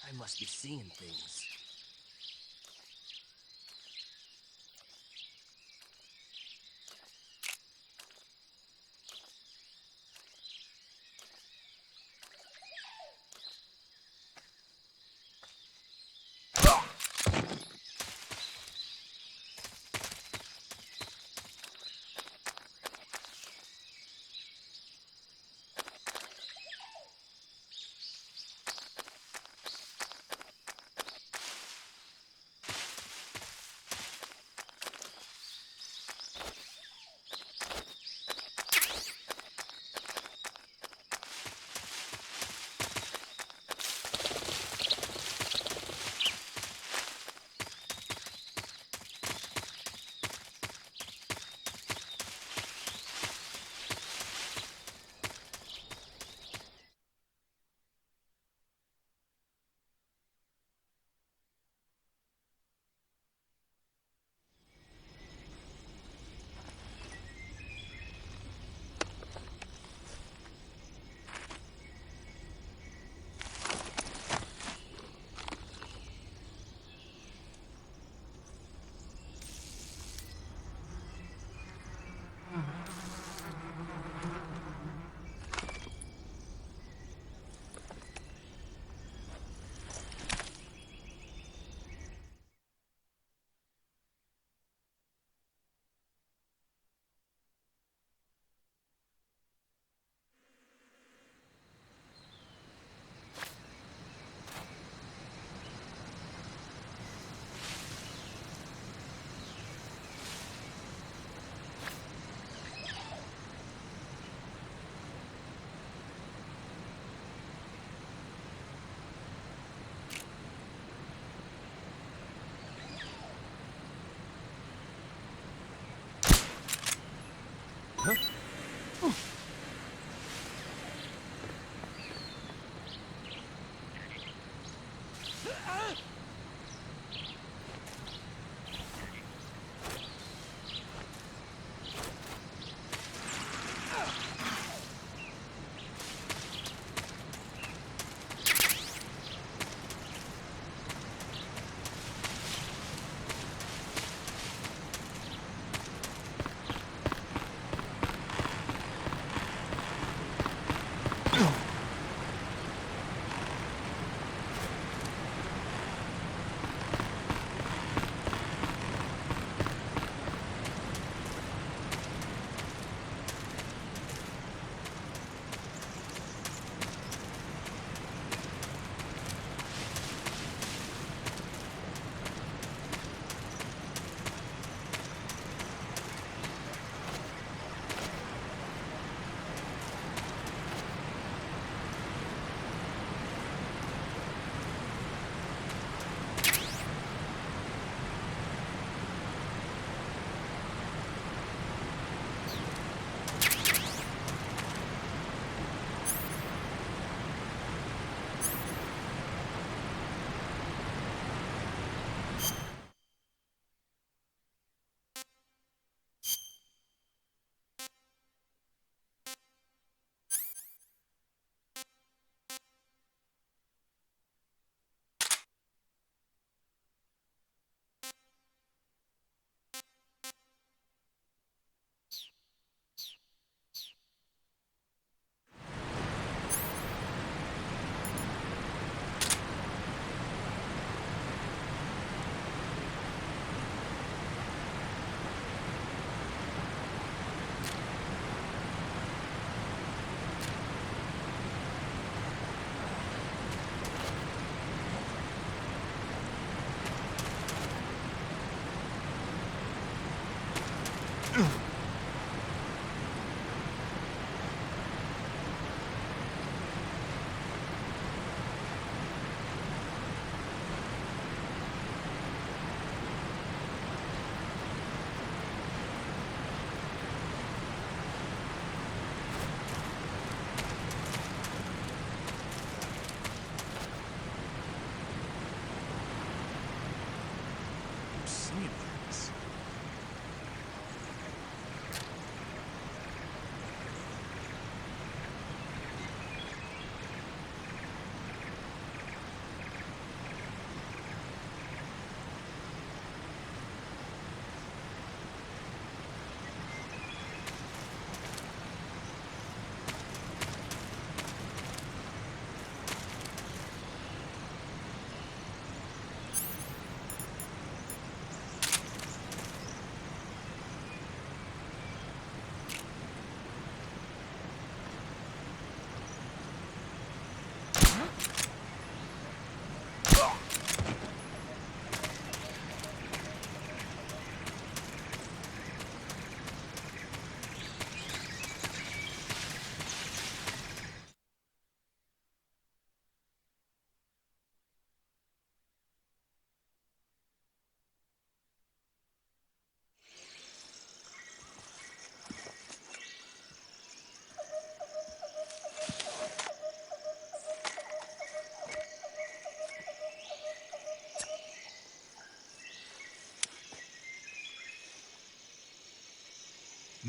I must be seeing things.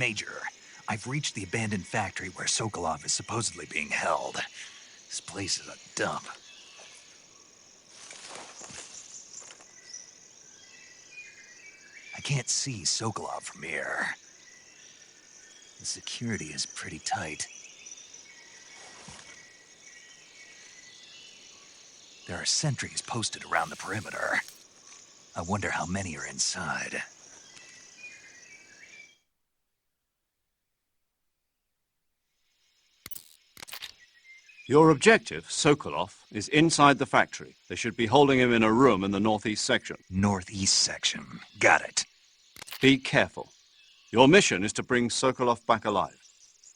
Major, I've reached the abandoned factory where Sokolov is supposedly being held. This place is a dump. I can't see Sokolov from here. The security is pretty tight. There are sentries posted around the perimeter. I wonder how many are inside. Your objective, Sokolov, is inside the factory. They should be holding him in a room in the northeast section. Northeast section. Got it. Be careful. Your mission is to bring Sokolov back alive.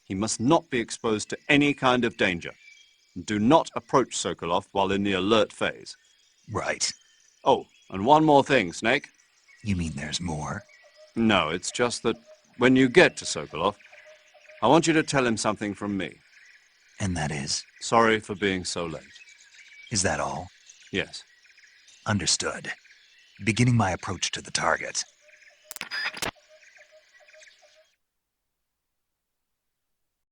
He must not be exposed to any kind of danger. Do not approach Sokolov while in the alert phase. Right. Oh, and one more thing, Snake. You mean there's more? No, it's just that when you get to Sokolov, I want you to tell him something from me. And that is? Sorry for being so late. Is that all? Yes. Understood. Beginning my approach to the target.